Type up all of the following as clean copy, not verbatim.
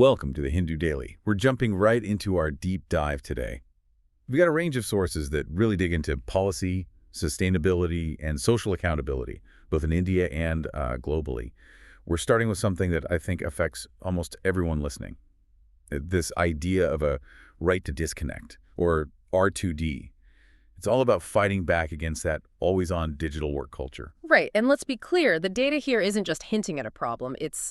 Welcome to the Hindu Daily. We're jumping right into our deep dive today. We've got a range of sources that really dig into policy, sustainability, and social accountability, both in India and globally. We're starting with something that I think affects almost everyone listening. This idea of a right to disconnect, or R2D. It's all about fighting back against that always-on digital work culture. Right, and let's be clear, the data here isn't just hinting at a problem. It's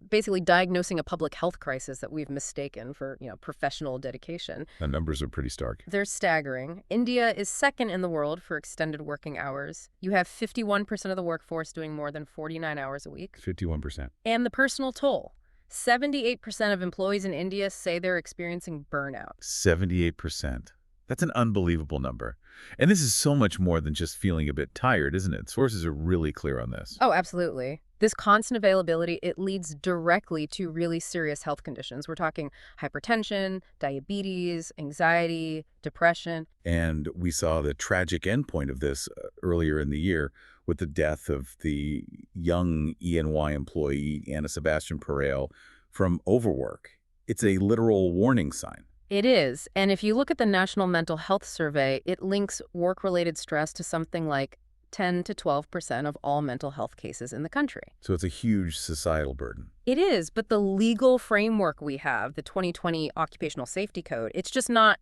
basically diagnosing a public health crisis that we've mistaken for, professional dedication. The numbers are pretty stark. They're staggering. India is second in the world for extended working hours. You have 51% of the workforce doing more than 49 hours a week. 51%. And the personal toll. 78% of employees in India say they're experiencing burnout. 78%. That's an unbelievable number. And this is so much more than just feeling a bit tired, isn't it? Sources are really clear on this. Oh, absolutely. This constant availability, it leads directly to really serious health conditions. We're talking hypertension, diabetes, anxiety, depression. And we saw the tragic endpoint of this earlier in the year with the death of the young E&Y employee, Anna Sebastian Perel, from overwork. It's a literal warning sign. It is. And if you look at the National Mental Health Survey, it links work-related stress to something like 10 to 12% of all mental health cases in the country. So it's a huge societal burden. It is, but the legal framework we have, the 2020 Occupational Safety Code, it's just not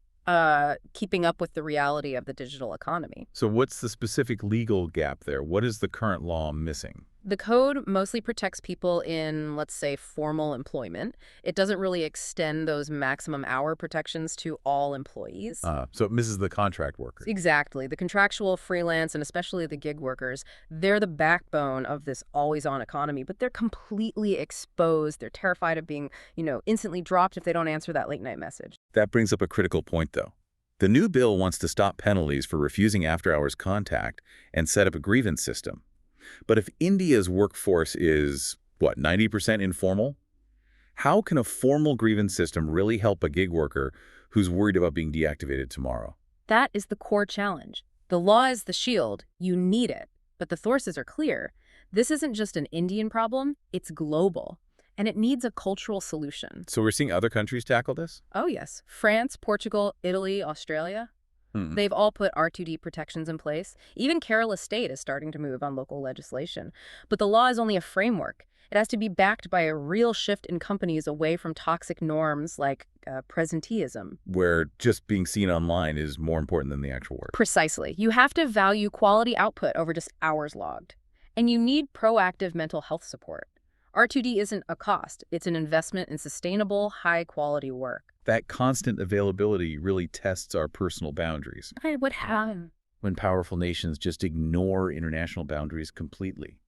keeping up with the reality of the digital economy. So what's the specific legal gap there? What is the current law missing? The code mostly protects people in, let's say, formal employment. It doesn't really extend those maximum hour protections to all employees. So it misses the contract workers. Exactly. The contractual, freelance, and especially the gig workers, they're the backbone of this always-on economy, but they're completely exposed. They're terrified of being, instantly dropped if they don't answer that late-night message. That brings up a critical point, though. The new bill wants to stop penalties for refusing after-hours contact and set up a grievance system. But if India's workforce is, 90% informal? How can a formal grievance system really help a gig worker who's worried about being deactivated tomorrow? That is the core challenge. The law is the shield. You need it. But the sources are clear. This isn't just an Indian problem. It's global. And it needs a cultural solution. So we're seeing other countries tackle this? Oh, yes. France, Portugal, Italy, Australia. They've all put R2D protections in place. Even Kerala State is starting to move on local legislation. But the law is only a framework. It has to be backed by a real shift in companies away from toxic norms like presenteeism. Where just being seen online is more important than the actual work. Precisely. You have to value quality output over just hours logged. And you need proactive mental health support. R2D isn't a cost. It's an investment in sustainable, high-quality work. That constant availability really tests our personal boundaries. What happened? When powerful nations just ignore international boundaries completely.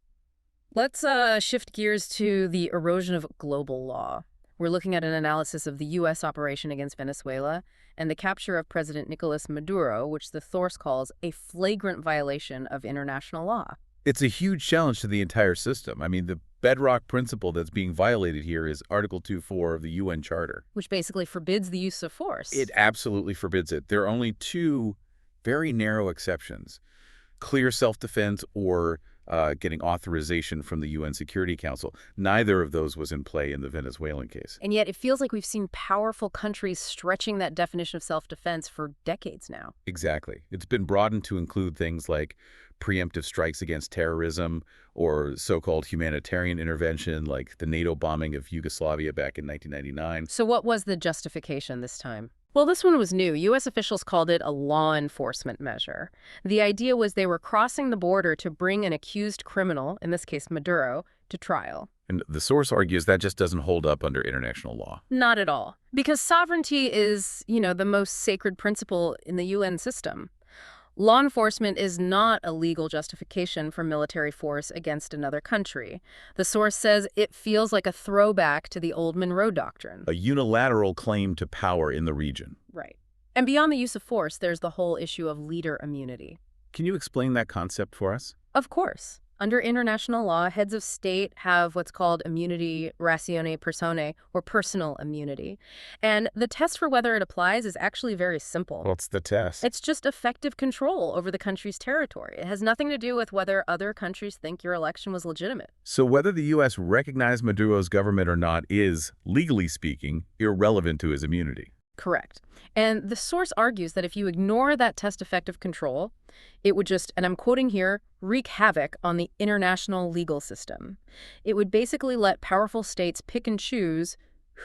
Let's shift gears to the erosion of global law. We're looking at an analysis of the U.S. operation against Venezuela and the capture of President Nicolas Maduro, which the source calls a flagrant violation of international law. It's a huge challenge to the entire system. I mean, the bedrock principle that's being violated here is Article 2.4 of the UN Charter. Which basically forbids the use of force. It absolutely forbids it. There are only two very narrow exceptions: clear self-defense or getting authorization from the UN Security Council. Neither of those was in play in the Venezuelan case. And yet it feels like we've seen powerful countries stretching that definition of self-defense for decades now. Exactly. It's been broadened to include things like preemptive strikes against terrorism or so-called humanitarian intervention like the NATO bombing of Yugoslavia back in 1999. So what was the justification this time? Well, this one was new. U.S. officials called it a law enforcement measure. The idea was they were crossing the border to bring an accused criminal, in this case Maduro, to trial. And the source argues that just doesn't hold up under international law. Not at all. Because sovereignty is, the most sacred principle in the UN system. Law enforcement is not a legal justification for military force against another country. The source says it feels like a throwback to the old Monroe Doctrine. A unilateral claim to power in the region. Right. And beyond the use of force, there's the whole issue of leader immunity. Can you explain that concept for us? Of course. Under international law, heads of state have what's called immunity ratione personae, or personal immunity. And the test for whether it applies is actually very simple. What's the test? It's just effective control over the country's territory. It has nothing to do with whether other countries think your election was legitimate. So whether the U.S. recognized Maduro's government or not is, legally speaking, irrelevant to his immunity. Correct. And the source argues that if you ignore that test effective control, it would just, and I'm quoting here, wreak havoc on the international legal system. It would basically let powerful states pick and choose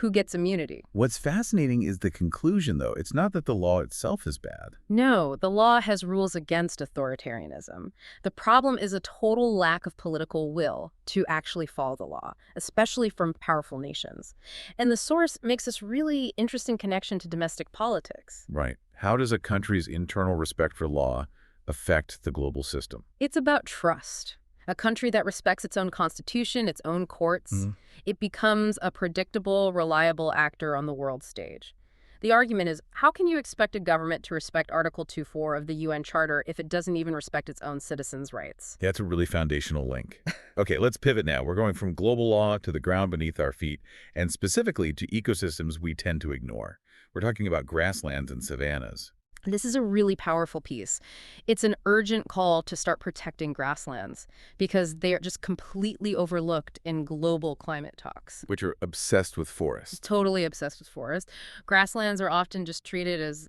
who gets immunity. What's fascinating is the conclusion, though. It's not that the law itself is bad. No, the law has rules against authoritarianism. The problem is a total lack of political will to actually follow the law, especially from powerful nations. And the source makes this really interesting connection to domestic politics. Right. How does a country's internal respect for law affect the global system? It's about trust. A country that respects its own constitution, its own courts, it becomes a predictable, reliable actor on the world stage. The argument is, how can you expect a government to respect Article 2.4 of the UN Charter if it doesn't even respect its own citizens' rights? That's a really foundational link. Okay, let's pivot now. We're going from global law to the ground beneath our feet, and specifically to ecosystems we tend to ignore. We're talking about grasslands and savannas. This is a really powerful piece. It's an urgent call to start protecting grasslands because they are just completely overlooked in global climate talks. Which are obsessed with forests. Totally obsessed with forests. Grasslands are often just treated as,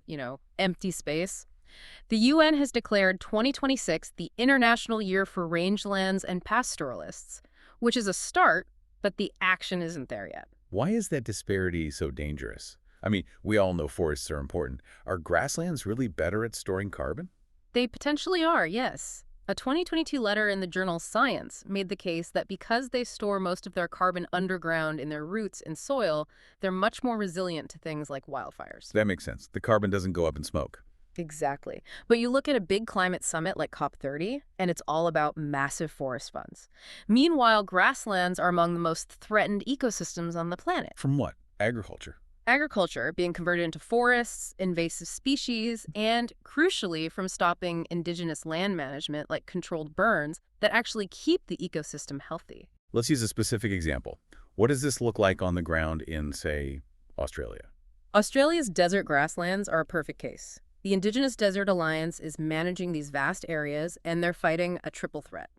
empty space. The UN has declared 2026 the International Year for Rangelands and Pastoralists, which is a start, but the action isn't there yet. Why is that disparity so dangerous? I mean, we all know forests are important. Are grasslands really better at storing carbon? They potentially are, yes. A 2022 letter in the journal Science made the case that because they store most of their carbon underground in their roots and soil, they're much more resilient to things like wildfires. That makes sense. The carbon doesn't go up in smoke. Exactly. But you look at a big climate summit like COP30, and it's all about massive forest funds. Meanwhile, grasslands are among the most threatened ecosystems on the planet. From what? Agriculture. Agriculture being converted into forests, invasive species, and, crucially, from stopping indigenous land management like controlled burns that actually keep the ecosystem healthy. Let's use a specific example. What does this look like on the ground in, say, Australia? Australia's desert grasslands are a perfect case. The Indigenous Desert Alliance is managing these vast areas, and they're fighting a triple threat: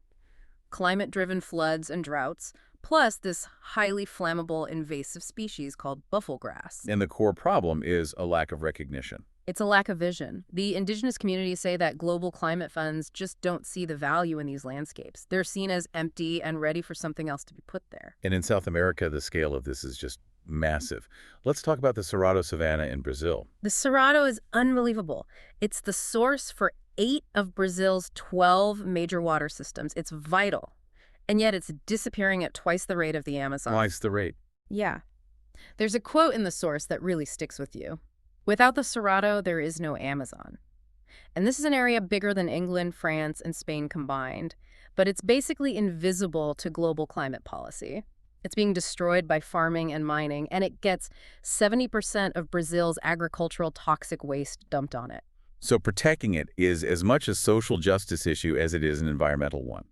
climate-driven floods and droughts, plus this highly flammable invasive species called bufflegrass. And the core problem is a lack of recognition. It's a lack of vision. The indigenous communities say that global climate funds just don't see the value in these landscapes. They're seen as empty and ready for something else to be put there. And in South America, the scale of this is just massive. Let's talk about the Cerrado Savanna in Brazil. The Cerrado is unbelievable. It's the source for 8 of Brazil's 12 major water systems. It's vital. And yet it's disappearing at twice the rate of the Amazon. Twice the rate. Yeah. There's a quote in the source that really sticks with you. Without the Cerrado, there is no Amazon. And this is an area bigger than England, France, and Spain combined, but it's basically invisible to global climate policy. It's being destroyed by farming and mining, and it gets 70% of Brazil's agricultural toxic waste dumped on it. So protecting it is as much a social justice issue as it is an environmental one.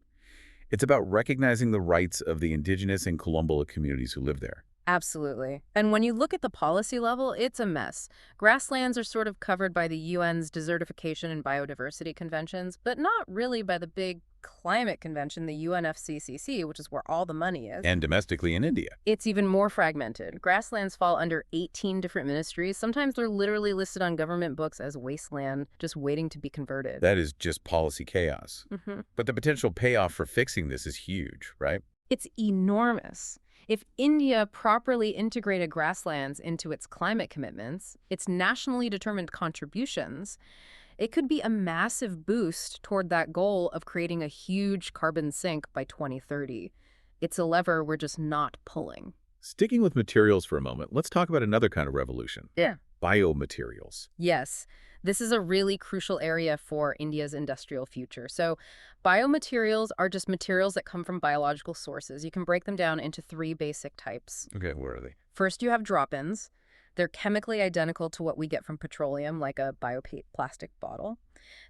It's about recognizing the rights of the indigenous and Quilombola communities who live there. Absolutely. And when you look at the policy level, it's a mess. Grasslands are sort of covered by the UN's desertification and biodiversity conventions, but not really by the big climate convention, the UNFCCC, which is where all the money is. And domestically in India. It's even more fragmented. Grasslands fall under 18 different ministries. Sometimes they're literally listed on government books as wasteland, just waiting to be converted. That is just policy chaos. But the potential payoff for fixing this is huge, right? It's enormous. If India properly integrated grasslands into its climate commitments, its nationally determined contributions, it could be a massive boost toward that goal of creating a huge carbon sink by 2030. It's a lever we're just not pulling. Sticking with materials for a moment, let's talk about another kind of revolution. Yeah. Biomaterials. Yes. This is a really crucial area for India's industrial future. So biomaterials are just materials that come from biological sources. You can break them down into 3 basic types. Okay, what are they? First, you have drop-ins. They're chemically identical to what we get from petroleum, like a bioplastic bottle.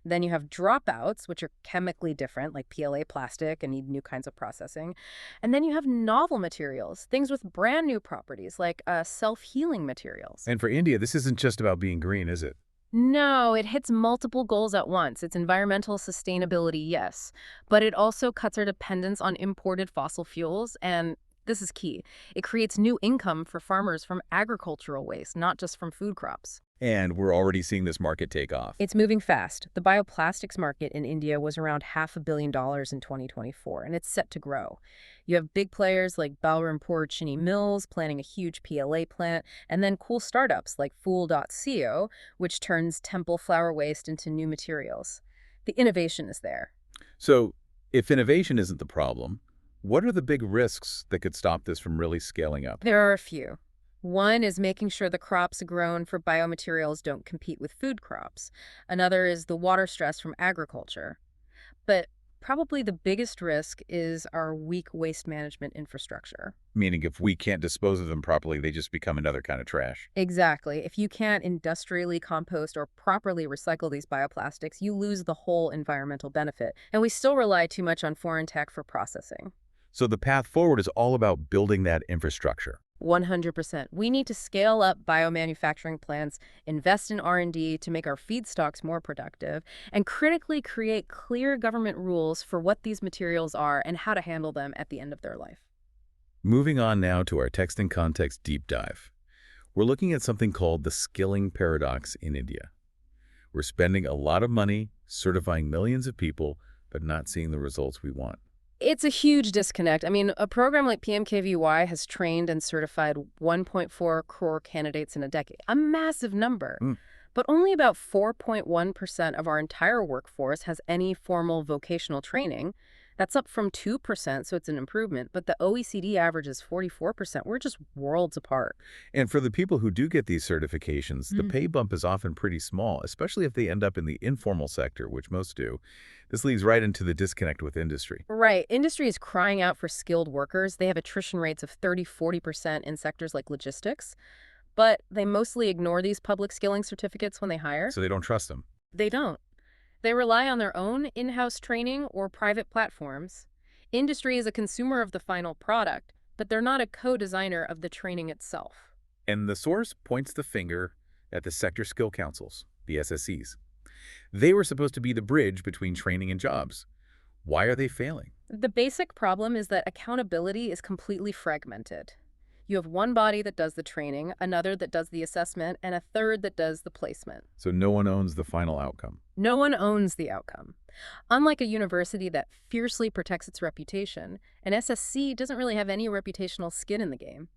Then you have dropouts, which are chemically different, like PLA plastic and need new kinds of processing. And then you have novel materials, things with brand new properties, like self-healing materials. And for India, this isn't just about being green, is it? No, it hits multiple goals at once. It's environmental sustainability, yes, but it also cuts our dependence on imported fossil fuels, and this is key. It creates new income for farmers from agricultural waste, not just from food crops. And we're already seeing this market take off. It's moving fast. The bioplastics market in India was around $500 million in 2024, and it's set to grow. You have big players like Balrampur Chini Mills planning a huge PLA plant, and then cool startups like Fool.co, which turns temple flower waste into new materials. The innovation is there. So if innovation isn't the problem, what are the big risks that could stop this from really scaling up? There are a few. One is making sure the crops grown for biomaterials don't compete with food crops. Another is the water stress from agriculture. But probably the biggest risk is our weak waste management infrastructure. Meaning if we can't dispose of them properly, they just become another kind of trash. Exactly. If you can't industrially compost or properly recycle these bioplastics, you lose the whole environmental benefit. And we still rely too much on foreign tech for processing. So the path forward is all about building that infrastructure. 100%. We need to scale up biomanufacturing plants, invest in R&D to make our feedstocks more productive, and critically create clear government rules for what these materials are and how to handle them at the end of their life. Moving on now to our text and context deep dive. We're looking at something called the skilling paradox in India. We're spending a lot of money certifying millions of people, but not seeing the results we want. It's a huge disconnect. I mean, a program like PMKVY has trained and certified 1.4 crore candidates in a decade, a massive number. But only about 4.1% of our entire workforce has any formal vocational training. That's up from 2%, so it's an improvement. But the OECD average is 44%. We're just worlds apart. And for the people who do get these certifications, the pay bump is often pretty small, especially if they end up in the informal sector, which most do. This leads right into the disconnect with industry. Right. Industry is crying out for skilled workers. They have attrition rates of 30–40% in sectors like logistics. But they mostly ignore these public skilling certificates when they hire. So they don't trust them. They don't. They rely on their own in-house training or private platforms. Industry is a consumer of the final product, but they're not a co-designer of the training itself. And the source points the finger at the sector skill councils, the SSCs. They were supposed to be the bridge between training and jobs. Why are they failing? The basic problem is that accountability is completely fragmented. You have one body that does the training, another that does the assessment, and a third that does the placement. So no one owns the final outcome. No one owns the outcome. Unlike a university that fiercely protects its reputation, an SSC doesn't really have any reputational skin in the game.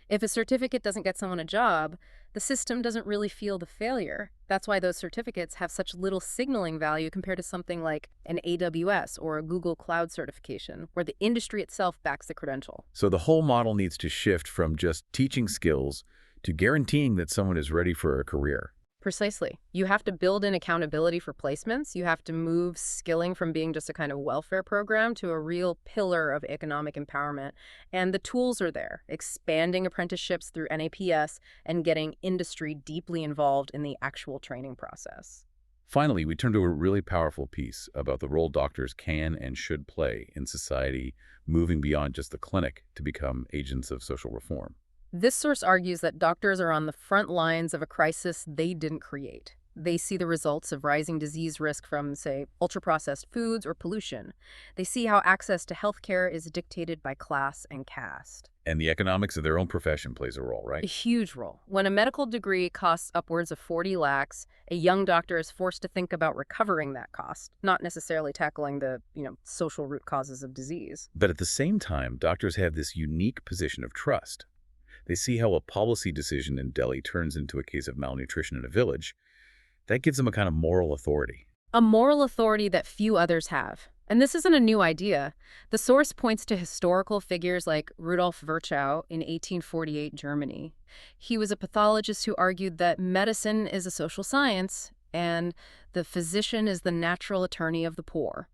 If a certificate doesn't get someone a job, the system doesn't really feel the failure. That's why those certificates have such little signaling value compared to something like an AWS or a Google Cloud certification, where the industry itself backs the credential. So the whole model needs to shift from just teaching skills to guaranteeing that someone is ready for a career. Precisely. You have to build in accountability for placements. You have to move skilling from being just a kind of welfare program to a real pillar of economic empowerment. And the tools are there, expanding apprenticeships through NAPS and getting industry deeply involved in the actual training process. Finally, we turn to a really powerful piece about the role doctors can and should play in society, moving beyond just the clinic to become agents of social reform. This source argues that doctors are on the front lines of a crisis they didn't create. They see the results of rising disease risk from, say, ultra-processed foods or pollution. They see how access to healthcare is dictated by class and caste. And the economics of their own profession plays a role, right? A huge role. When a medical degree costs upwards of 40 lakhs, a young doctor is forced to think about recovering that cost, not necessarily tackling the, social root causes of disease. But at the same time, doctors have this unique position of trust. They see how a policy decision in Delhi turns into a case of malnutrition in a village. That gives them a kind of moral authority. A moral authority that few others have. And this isn't a new idea. The source points to historical figures like Rudolf Virchow in 1848 Germany. He was a pathologist who argued that medicine is a social science and the physician is the natural attorney of the poor.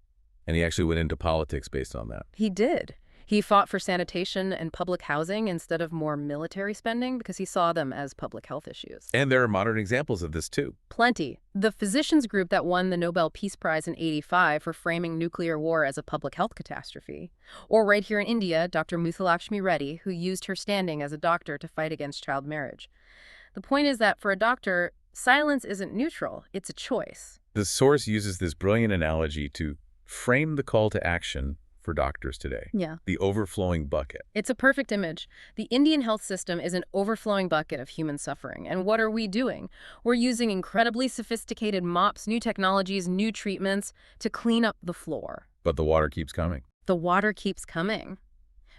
And he actually went into politics based on that. He did. He fought for sanitation and public housing instead of more military spending because he saw them as public health issues. And there are modern examples of this too. Plenty. The physicians group that won the Nobel Peace Prize in '85 for framing nuclear war as a public health catastrophe. Or right here in India, Dr. Muthalakshmi Reddy, who used her standing as a doctor to fight against child marriage. The point is that for a doctor, silence isn't neutral, it's a choice. The source uses this brilliant analogy to frame the call to action for doctors today. Yeah. The overflowing bucket. It's a perfect image. The Indian health system is an overflowing bucket of human suffering. And what are we doing? We're using incredibly sophisticated mops, new technologies, new treatments to clean up the floor. But the water keeps coming. The water keeps coming.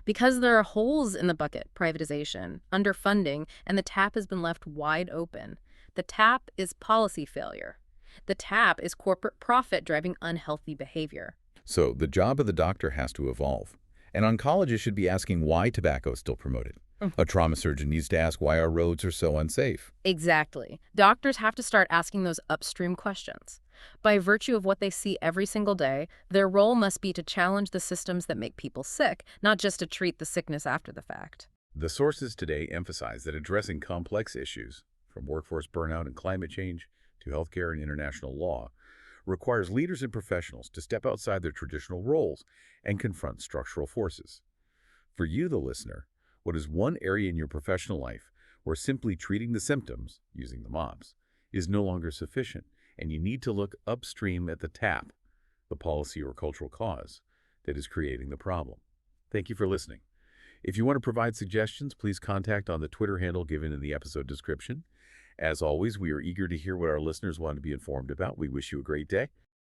Because there are holes in the bucket, privatization, underfunding, and the tap has been left wide open. The tap is policy failure. The tap is corporate profit driving unhealthy behavior. So the job of the doctor has to evolve. An oncologist should be asking why tobacco is still promoted. A trauma surgeon needs to ask why our roads are so unsafe. Exactly. Doctors have to start asking those upstream questions. By virtue of what they see every single day, their role must be to challenge the systems that make people sick, not just to treat the sickness after the fact. The sources today emphasize that addressing complex issues, from workforce burnout and climate change to healthcare and international law, requires leaders and professionals to step outside their traditional roles and confront structural forces. For you, the listener, what is one area in your professional life where simply treating the symptoms, using the MOPS, is no longer sufficient, and you need to look upstream at the tap, the policy or cultural cause that is creating the problem? Thank you for listening. If you want to provide suggestions, please contact on the Twitter handle given in the episode description. As always, we are eager to hear what our listeners want to be informed about. We wish you a great day.